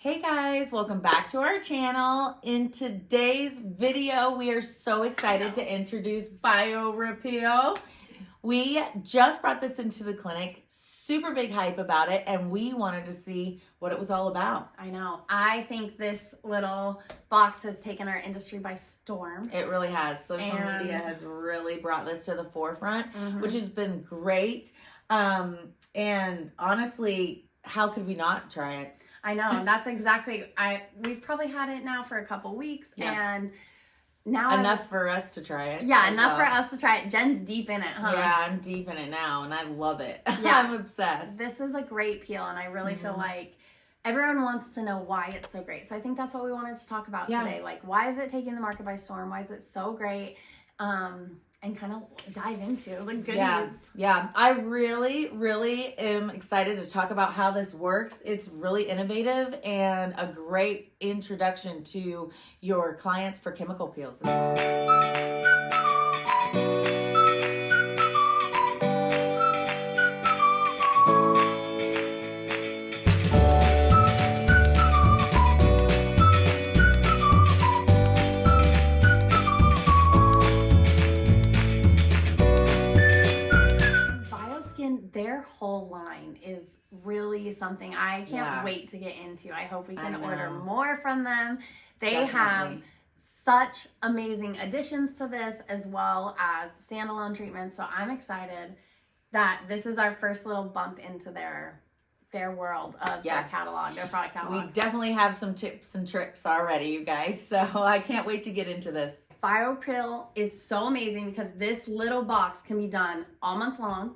Hey guys, welcome back to our channel. In today's video, we are so excited to introduce BioRePeel. We just brought this into the clinic, super big hype about it, and we wanted to see what it was all about. I know. I think this little box has taken our industry by storm. It really has. Social media has really brought this to the forefront, which has been great. And honestly, how could we not try it? I know. That's exactly. We've probably had it now for a couple weeks, and now enough for us to try it. Yeah, enough for us to try it. Jen's deep in it, huh? Yeah, I'm deep in it now, and I love it. Yeah. I'm obsessed. This is a great peel, and I really feel like everyone wants to know why it's so great. So I think that's what we wanted to talk about today. Like, why is it taking the market by storm? Why is it so great? And kind of dive into the good news. Yeah, I really am excited to talk about how this works. It's really innovative and a great introduction to your clients for chemical peels. Their whole line is really something I can't wait to get into. I hope we can order more from them. They have such amazing additions to this as well as standalone treatments. So I'm excited that this is our first little bump into their world of their catalog, their product catalog. We definitely have some tips and tricks already, you guys. So I can't wait to get into this. BioRePeel is so amazing because this little box can be done all month long,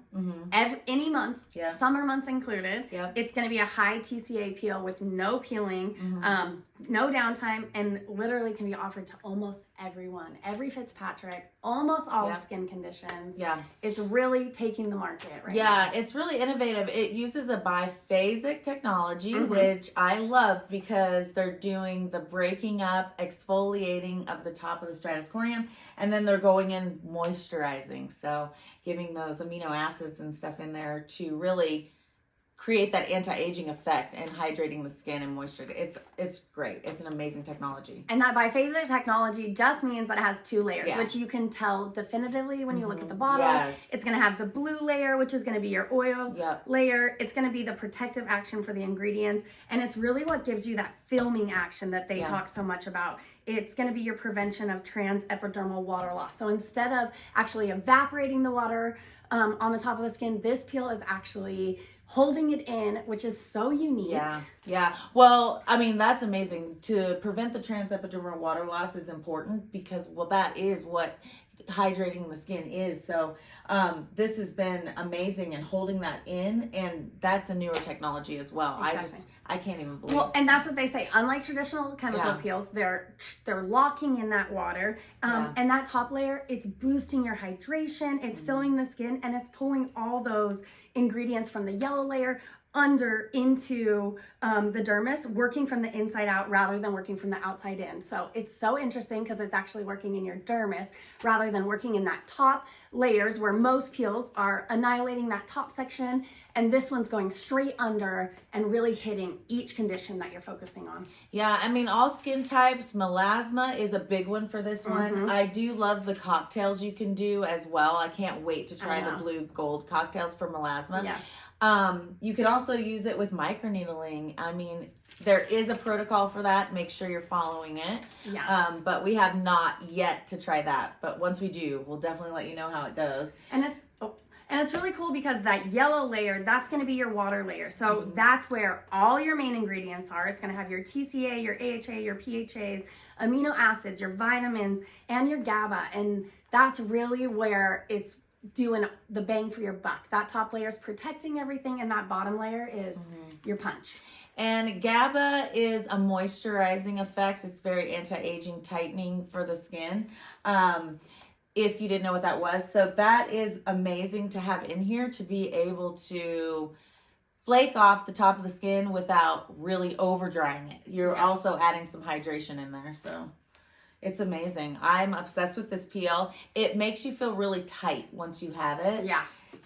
any month, summer months included. It's going to be a high TCA peel with no peeling, no downtime, and literally can be offered to almost everyone, every Fitzpatrick, almost all skin conditions. It's really taking the market right now. It's really innovative. It uses a biphasic technology, which I love because they're doing the breaking up, exfoliating of the top of the stratus corneum, and then they're going in moisturizing, so giving those amino acids and stuff in there to really create that anti-aging effect and hydrating the skin and moisturize. It's great. It's an amazing technology. And that biphasic technology just means that it has two layers, which you can tell definitively when you look at the bottle. It's going to have the blue layer, which is going to be your oil layer. It's going to be the protective action for the ingredients. And it's really what gives you that filming action that they talk so much about. It's going to be your prevention of transepidermal water loss. So instead of actually evaporating the water on the top of the skin, this peel is actually holding it in, which is so unique. Well, I mean, that's amazing. To prevent the transepidermal water loss is important because, well, that is what hydrating the skin is. So this has been amazing in holding that in, and that's a newer technology as well. I can't even believe it. And that's what they say. Unlike traditional chemical peels, they're locking in that water, and that top layer, it's boosting your hydration, it's filling the skin, and it's pulling all those ingredients from the yellow layer under into the dermis, working from the inside out rather than working from the outside in. So it's so interesting because it's actually working in your dermis rather than working in that top layers where most peels are annihilating that top section, and this one's going straight under and really hitting each condition that you're focusing on. Yeah, I mean, all skin types. Melasma is a big one for this one. I do love the cocktails you can do as well. I can't wait to try the blue gold cocktails for melasma. You could also use it with microneedling. I mean, there is a protocol for that. Make sure you're following it. But we have not yet to try that. But once we do, we'll definitely let you know how it goes. And it's really cool because that yellow layer, that's going to be your water layer. So that's where all your main ingredients are. It's going to have your TCA, your AHA, your PHAs, amino acids, your vitamins, and your GABA. And that's really where it's doing the bang for your buck. That top layer is protecting everything, and that bottom layer is your punch. And GABA is a moisturizing effect. It's very anti-aging, tightening for the skin. If you didn't know what that was. So that is amazing to have in here, to be able to flake off the top of the skin without really over drying it. You're also adding some hydration in there. So it's amazing. I'm obsessed with this peel. It makes you feel really tight once you have it.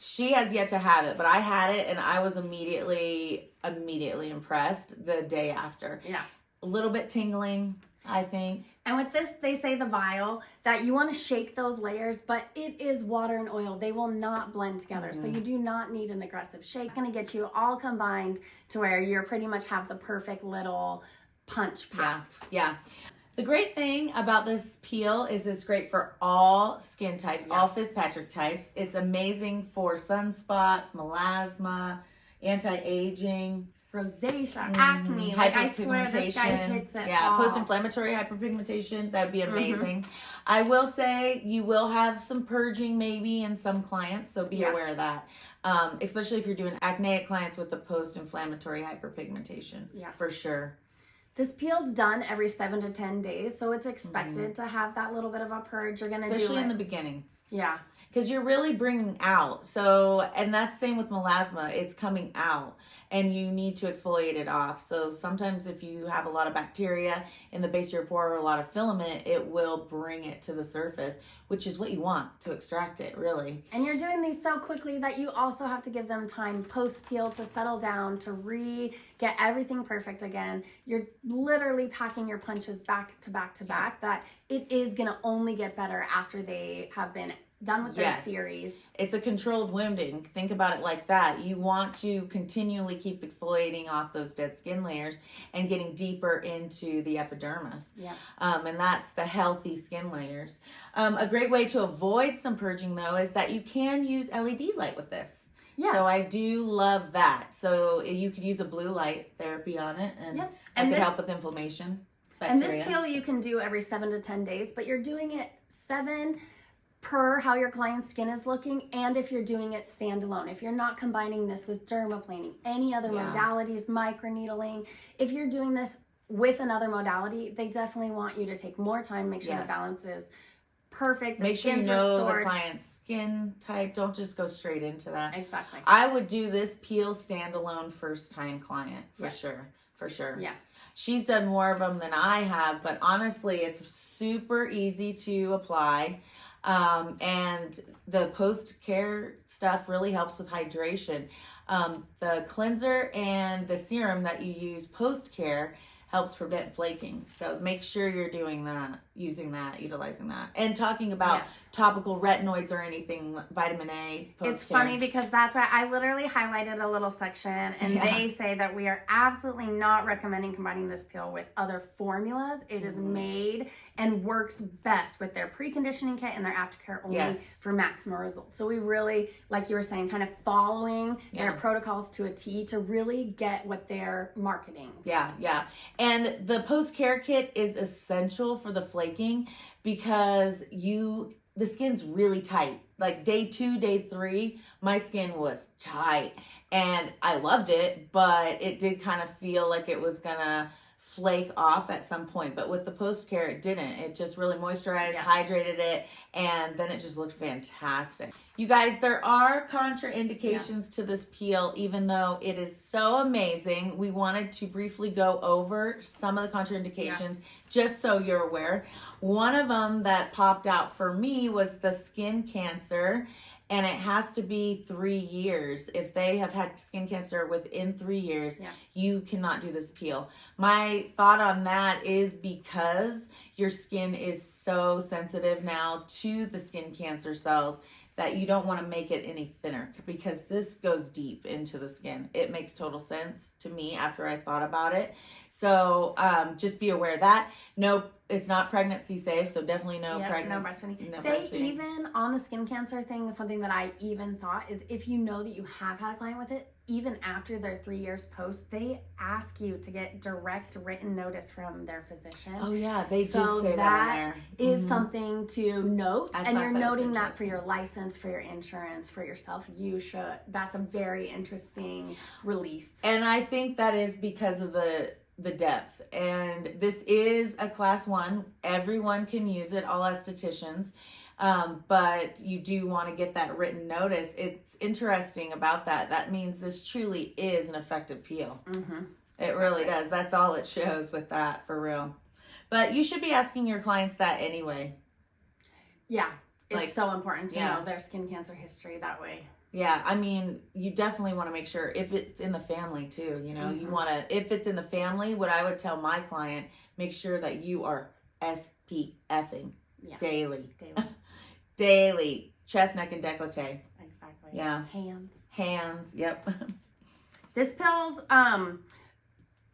She has yet to have it, but I had it and I was immediately impressed the day after. Yeah. A little bit tingling, I think. And with this, they say the vial, that you want to shake those layers, but it is water and oil. They will not blend together. So you do not need an aggressive shake. It's going to get you all combined to where you're pretty much have the perfect little punch packed. Yeah. The great thing about this peel is it's great for all skin types, all Fitzpatrick types. It's amazing for sunspots, melasma, anti-aging, rosacea, acne, like I swear this guy hits it all. Post-inflammatory hyperpigmentation, that would be amazing. I will say you will have some purging maybe in some clients, so be aware of that. Especially if you're doing acneic clients with the post-inflammatory hyperpigmentation, for sure. This peel's done every 7 to 10 days, so it's expected to have that little bit of a purge. You're going to do it. Especially in the beginning. Yeah. Because you're really bringing out. So, and that's the same with melasma. It's coming out and you need to exfoliate it off. So sometimes if you have a lot of bacteria in the base of your pore or a lot of filament, it will bring it to the surface, which is what you want to extract it, really. And you're doing these so quickly that you also have to give them time post-peel to settle down, to get everything perfect again. You're literally packing your punches back to back to back, that it is going to only get better after they have been done with their series. It's a controlled wounding. Think about it like that. You want to continually keep exfoliating off those dead skin layers and getting deeper into the epidermis. Yeah. And that's the healthy skin layers. A great way to avoid some purging though is that you can use LED light with this. Yeah. So I do love that. So you could use a blue light therapy on it and that could help with inflammation. Bacteria. And this peel you can do every 7 to 10 days, but you're doing it 7 per how your client's skin is looking, and if you're doing it standalone. If you're not combining this with dermaplaning, any other modalities, microneedling, if you're doing this with another modality, they definitely want you to take more time, make sure the balance is perfect. Make sure you know the client's skin type. Don't just go straight into that. Exactly. I would do this peel standalone first time client for sure. For sure. Yeah. She's done more of them than I have, but honestly, it's super easy to apply. And the post-care stuff really helps with hydration. The cleanser and the serum that you use post-care helps prevent flaking. So make sure you're doing that, using that, utilizing that. And talking about topical retinoids or anything, vitamin A, post-care. It's funny because that's why I literally highlighted a little section and they say that we are absolutely not recommending combining this peel with other formulas. It is made and works best with their preconditioning kit and their aftercare only for maximum results. So we really, like you were saying, kind of following their protocols to a T to really get what they're marketing. Yeah. And the post-care kit is essential for the flaking because the skin's really tight. Like day 2, day 3, my skin was tight and I loved it, but it did kind of feel like it was gonna flake off at some point. But with the post-care, it didn't. It just really moisturized, hydrated it, and then it just looked fantastic. You guys, there are contraindications to this peel, even though it is so amazing. We wanted to briefly go over some of the contraindications just so you're aware. One of them that popped out for me was the skin cancer, and it has to be 3 years. If they have had skin cancer within 3 years, you cannot do this peel. My thought on that is because your skin is so sensitive now to the skin cancer cells that you don't want to make it any thinner because this goes deep into the skin. It makes total sense to me after I thought about it. So just be aware of that. No, it's not pregnancy safe, so definitely no pregnancy. No breastfeeding. Even on the skin cancer thing, something that I even thought is if you know that you have had a client with it, even after their 3 years post, they ask you to get direct written notice from their physician. Oh yeah, they did say that in there. Is something to note, and you're noting that for your license, for your insurance, for yourself. You should. That's a very interesting release. And I think that is because of the depth. And this is a class 1. Everyone can use it, all estheticians. But you do want to get that written notice. It's interesting about that. That means this truly is an effective peel. It really does. That's all it shows with that, for real. But you should be asking your clients that anyway. Yeah. It's so important to know their skin cancer history that way. Yeah, I mean, you definitely want to make sure if it's in the family too, you know, you want to, if it's in the family, what I would tell my client, make sure that you are SPFing daily. Daily. Chest, neck, and décolleté. Exactly. Yeah. Hands. Yep. This pill's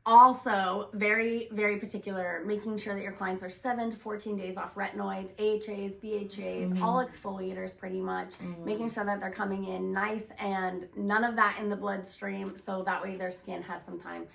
also very, very particular, making sure that your clients are 7 to 14 days off retinoids, AHAs, BHAs, all exfoliators pretty much, making sure that they're coming in nice and none of that in the bloodstream, so that way their skin has some time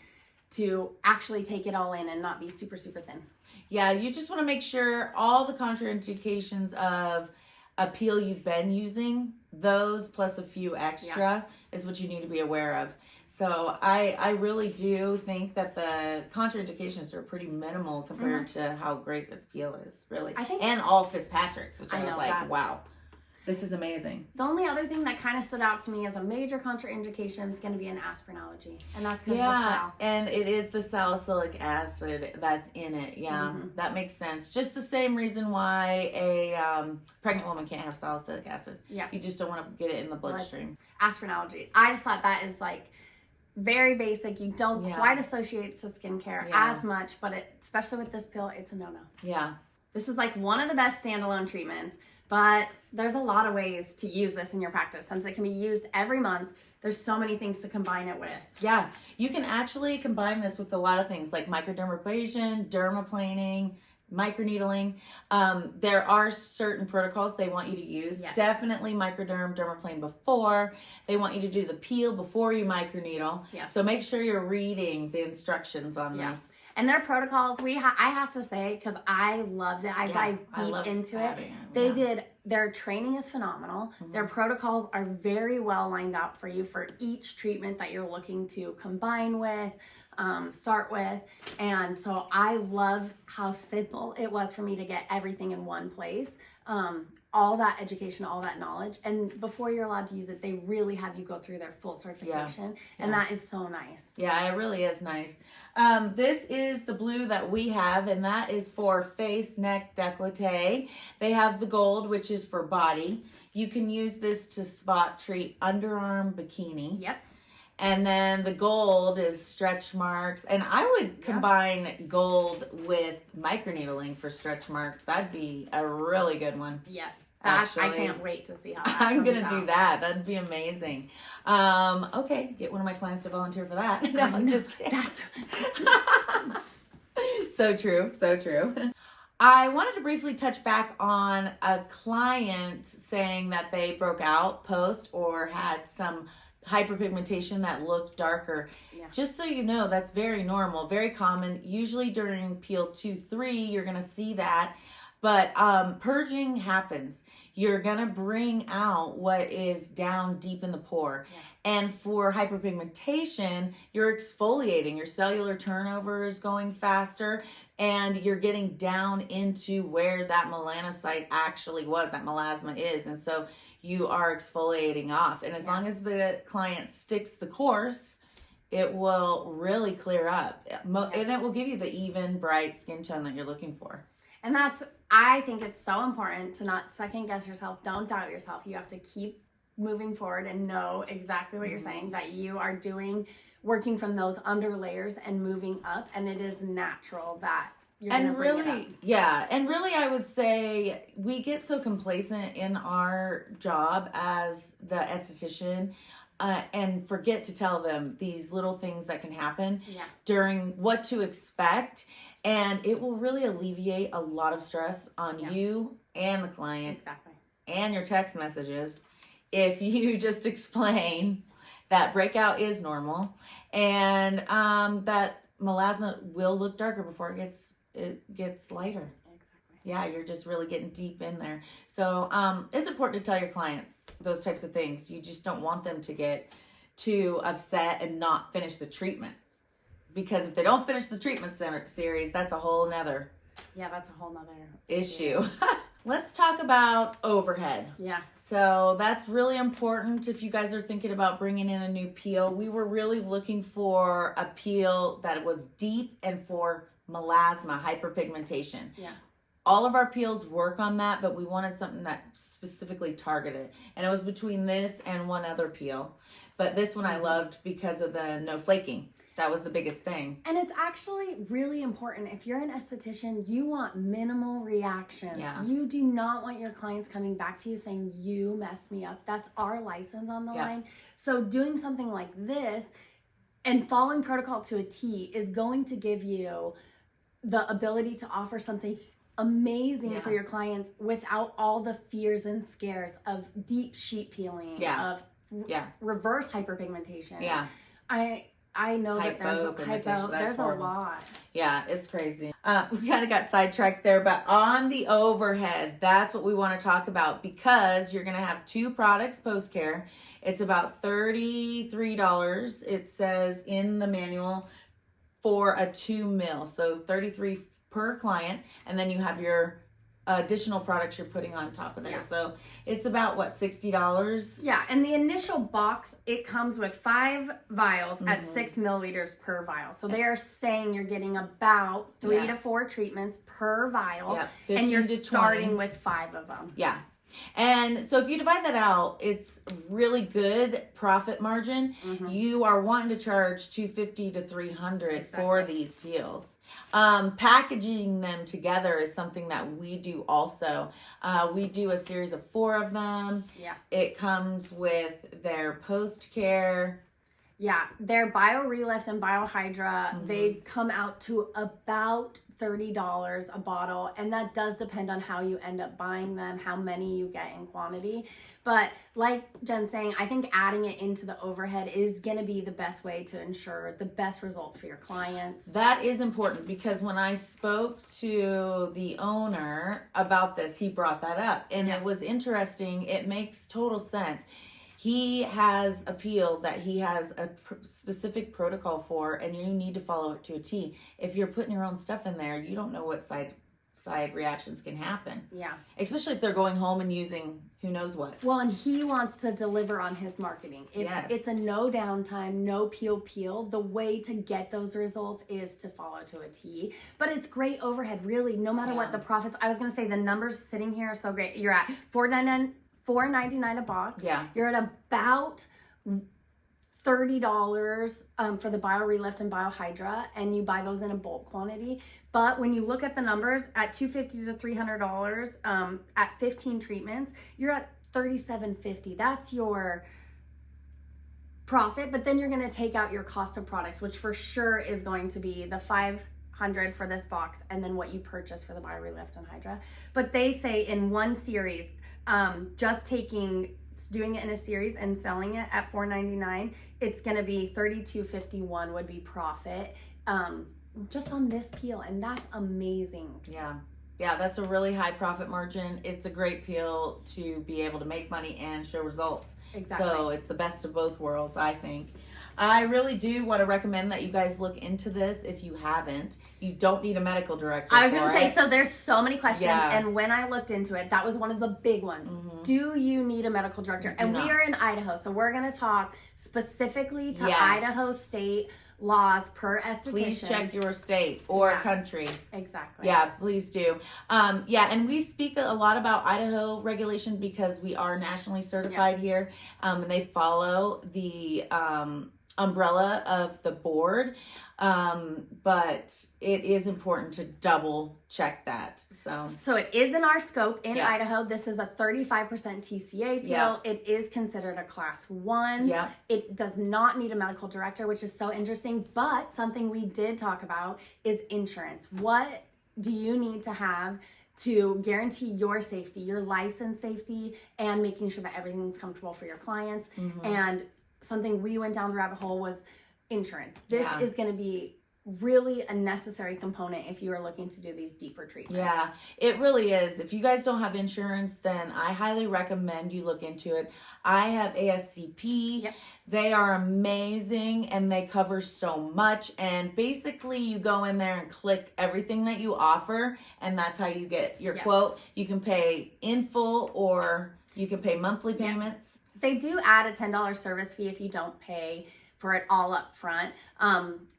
to actually take it all in and not be super, super thin. Yeah, you just want to make sure all the contraindications of a peel you've been using, those plus a few extra is what you need to be aware of. So I really do think that the contraindications are pretty minimal compared to how great this peel is, really. And all Fitzpatrick's, which I was like, wow, this is amazing. The only other thing that kind of stood out to me as a major contraindication is going to be an aspirin allergy. And that's because of the sal. And it is the salicylic acid that's in it. Yeah, that makes sense. Just the same reason why a pregnant woman can't have salicylic acid. Yeah. You just don't want to get it in the bloodstream. Aspirin allergy. I just thought that is like very basic. You don't quite associate it to skincare as much, but especially with this pill, it's a no-no. Yeah. This is like one of the best standalone treatments, but there's a lot of ways to use this in your practice. Since it can be used every month, there's so many things to combine it with. Yeah, you can actually combine this with a lot of things like microdermabrasion, dermaplaning, microneedling. There are certain protocols they want you to use. Yes. Definitely dermaplane before. They want you to do the peel before you microneedle. Yes. So make sure you're reading the instructions on this. And their protocols, I have to say, because I loved it. I dived deep into it. Their training is phenomenal. Their protocols are very well lined up for you for each treatment that you're looking to combine with, start with. And so I love how simple it was for me to get everything in one place. All that education, all that knowledge. And before you're allowed to use it, they really have you go through their full certification. And that is so nice. Yeah, it really is nice. This is the blue that we have, and that is for face, neck, décolleté. They have the gold, which is for body. You can use this to spot treat underarm bikini. Yep. And then the gold is stretch marks. And I would combine gold with microneedling for stretch marks. That'd be a really good one. Yes. Actually, I can't wait to see how that I'm going to do that. That'd be amazing. Okay, get one of my clients to volunteer for that. No, I'm just kidding. That's so true. So true. I wanted to briefly touch back on a client saying that they broke out post or had some hyperpigmentation that looked darker. Just so you know, that's very normal, very common. Usually during peel 2-3, you're going to see that. But purging happens. You're going to bring out what is down deep in the pore. And for hyperpigmentation, you're exfoliating. Your cellular turnover is going faster, and you're getting down into where that melanocyte actually was, that melasma is. And so you are exfoliating off. And as long as the client sticks the course, it will really clear up. And it will give you the even, bright skin tone that you're looking for. And I think it's so important to not second guess yourself. Don't doubt yourself. You have to keep moving forward and know exactly what you're saying, that you are working from those under layers and moving up. And it is natural that you're going to bring it up. And really, I would say we get so complacent in our job as the esthetician and forget to tell them these little things that can happen during what to expect. And it will really alleviate a lot of stress on you and the client and your text messages if you just explain that breakout is normal and that melasma will look darker before it gets lighter. Yeah, you're just really getting deep in there. So it's important to tell your clients those types of things. You just don't want them to get too upset and not finish the treatment. Because if they don't finish the treatment series, that's a whole nother issue. Let's talk about overhead. Yeah. So that's really important if you guys are thinking about bringing in a new peel. We were really looking for a peel that was deep and for melasma, hyperpigmentation. Yeah. all of our peels work on that, but we wanted something that specifically targeted. And it was between this and one other peel. But this one I loved because of the no flaking. That was the biggest thing. And it's actually really important. If you're an esthetician, you want minimal reactions. Yeah. You do not want your clients coming back to you saying, you messed me up. That's our license on the line. So doing something like this and following protocol to a T is going to give you the ability to offer something amazing for your clients without all the fears and scares of deep sheet peeling, of reverse hyperpigmentation. Yeah. I know that there's a lot. Yeah, it's crazy. We kind of got sidetracked there, but on the overhead, that's what we want to talk about, because you're going to have 2 products post-care. It's about $33. It says in the manual for a 2 mil. So $33 per client. And then you have your additional products you're putting on top of there. So it's about what, $60? Yeah, and the initial box, it comes with 5 vials at 6 milliliters per vial. So they are saying you're getting about 3 to 4 treatments per vial, and you're starting with 5 of them. Yeah. And so if you divide that out, it's really good profit margin. You are wanting to charge $250 to $300 for these peels. Packaging them together is something that we do also. We do a series of 4 of them. Yeah. It comes with their post-care. Yeah, their BioRelift and BioHydra, they come out to about $30 a bottle, and that does depend on how you end up buying them, how many you get in quantity. But like Jen's saying, I think adding it into the overhead is going to be the best way to ensure the best results for your clients. That is important, because when I spoke to the owner about this, he brought that up, and it was interesting. It makes total sense. He has a peel that he has a specific protocol for, and you need to follow it to a T. If you're putting your own stuff in there, you don't know what side reactions can happen. Yeah. Especially if they're going home and using who knows what. Well, and he wants to deliver on his marketing. If it's a no downtime, no peel, the way to get those results is to follow to a T. But it's great overhead, really, no matter what the profits. I was going to say the numbers sitting here are so great. You're at $4.99 a box. Yeah. You're at about $30 for the BioRelift and BioHydra, and you buy those in a bulk quantity. But when you look at the numbers, at $250 to $300 at 15 treatments, you're at $37.50. That's your profit. But then you're going to take out your cost of products, which for sure is going to be the $500 for this box, and then what you purchase for the BioRelift and Hydra. But they say in one series, just doing it in a series and selling it at $4.99, it's going to be $32.51 would be profit just on this peel, and that's amazing. Yeah, that's a really high profit margin. It's a great peel to be able to make money and show results. Exactly. So it's the best of both worlds, I think. I really do want to recommend that you guys look into this if you haven't. You don't need a medical director. I was going to say, so there's so many questions, and when I looked into it, that was one of the big ones. Do you need a medical director? And we are in Idaho, so we're going to talk specifically to Idaho state laws per esthetician. Please check your state or country. Exactly. Yeah, please do. And we speak a lot about Idaho regulation because we are nationally certified here, and they follow the umbrella of the board, but it is important to double check that. So it is in our scope in Idaho. This is a 35% TCA peel. It is considered a class 1. It does not need a medical director, which is so interesting. But something we did talk about is insurance. What do you need to have to guarantee your safety, your license safety, and making sure that everything's comfortable for your clients? And something we went down the rabbit hole was insurance. This is going to be really a necessary component if you are looking to do these deeper treatments. Yeah, it really is. If you guys don't have insurance, then I highly recommend you look into it. I have ASCP. They are amazing, and they cover so much. And basically, you go in there and click everything that you offer, and that's how you get your quote. You can pay in full, or you can pay monthly payments. They do add a $10 service fee if you don't pay for it all up front.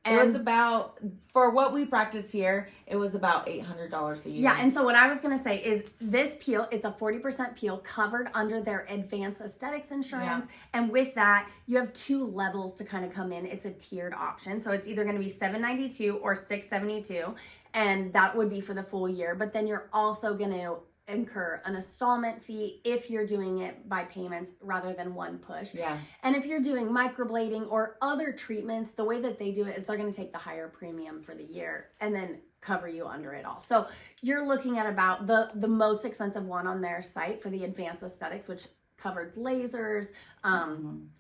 And it was about, for what we practice here, it was about $800 a year. Yeah, and so what I was going to say is this peel, it's a 40% peel covered under their advanced aesthetics insurance. Yeah. And with that, you have 2 levels to kind of come in. It's a tiered option. So it's either going to be $792 or $672, and that would be for the full year. But then you're also going to incur an installment fee if you're doing it by payments rather than one push. Yeah. And if you're doing microblading or other treatments, the way that they do it is they're going to take the higher premium for the year and then cover you under it all. So you're looking at about the most expensive one on their site for the advanced aesthetics, which covered lasers,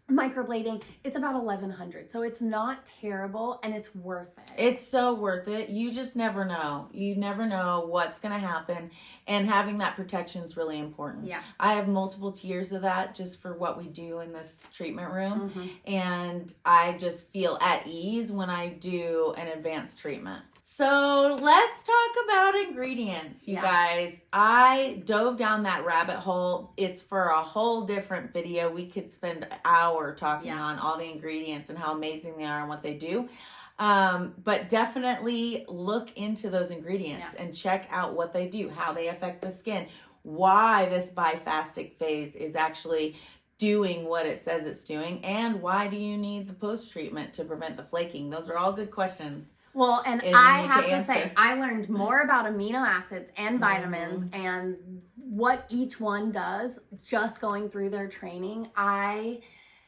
microblading. It's about $1,100. So it's not terrible, and it's worth it. It's so worth it. You just never know. You never know what's going to happen, and having that protection is really important. Yeah. I have multiple tiers of that just for what we do in this treatment room, and I just feel at ease when I do an advanced treatment. So let's talk about ingredients, you guys. I dove down that rabbit hole. It's for a whole different video. We could spend an hour talking on all the ingredients and how amazing they are and what they do. But definitely look into those ingredients and check out what they do, how they affect the skin, why this bifastic phase is actually doing what it says it's doing, and why do you need the post-treatment to prevent the flaking? Those are all good questions. Well, and I have to say, I learned more about amino acids and vitamins and what each one does just going through their training.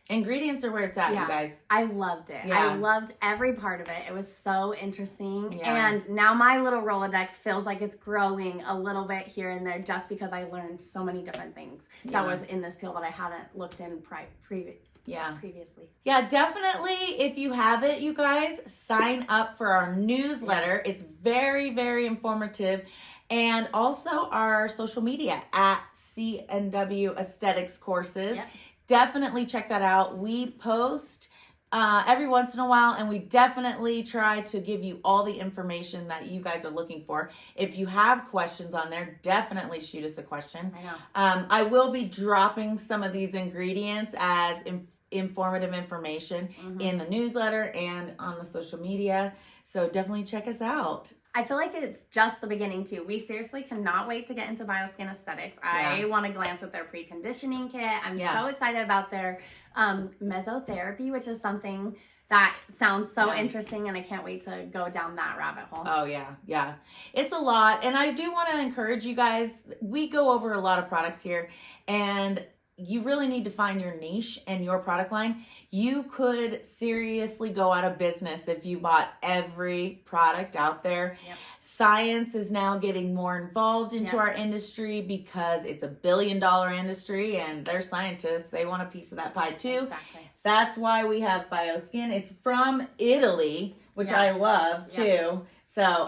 Ingredients are where it's at, you guys. I loved it. Yeah. I loved every part of it. It was so interesting. Yeah. And now my little Rolodex feels like it's growing a little bit here and there just because I learned so many different things that was in this peel that I hadn't looked in previously. Yeah, definitely. If you have it, you guys, sign up for our newsletter. It's very, very informative. And also our social media at CNW Aesthetics Courses. Yep. Definitely check that out. We post every once in a while, and we definitely try to give you all the information that you guys are looking for. If you have questions on there, definitely shoot us a question. I know. I will be dropping some of these ingredients as informative information in the newsletter and on the social media. So definitely check us out. I feel like it's just the beginning too. We seriously cannot wait to get into BioSkin Aesthetics. I want to glance at their preconditioning kit. I'm so excited about their mesotherapy, which is something that sounds so interesting, and I can't wait to go down that rabbit hole. Oh, yeah. It's a lot. And I do want to encourage you guys. We go over a lot of products here, and you really need to find your niche and your product line. You could seriously go out of business if you bought every product out there. Yep. Science is now getting more involved into our industry because it's a $1 billion industry, and they're scientists. They want a piece of that pie too. Exactly. That's why we have BioSkin. It's from Italy, which I love too. So,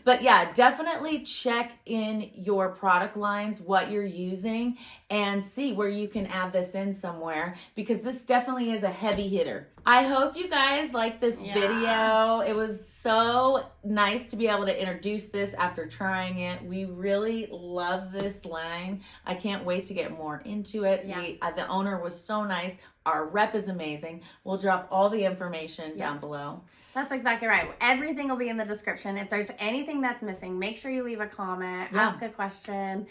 but yeah, definitely check in your product lines, what you're using, and see where you can add this in somewhere, because this definitely is a heavy hitter. I hope you guys like this video. It was so nice to be able to introduce this after trying it. We really love this line. I can't wait to get more into it. The owner was so nice. Our rep is amazing. We'll drop all the information down below. That's exactly right. Everything will be in the description. If there's anything that's missing, make sure you leave a comment, ask a question.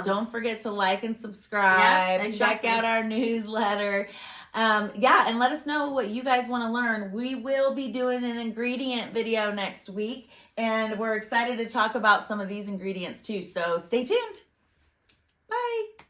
Don't forget to like and subscribe. Check out our newsletter. And let us know what you guys want to learn. We will be doing an ingredient video next week, and we're excited to talk about some of these ingredients too. So stay tuned. Bye.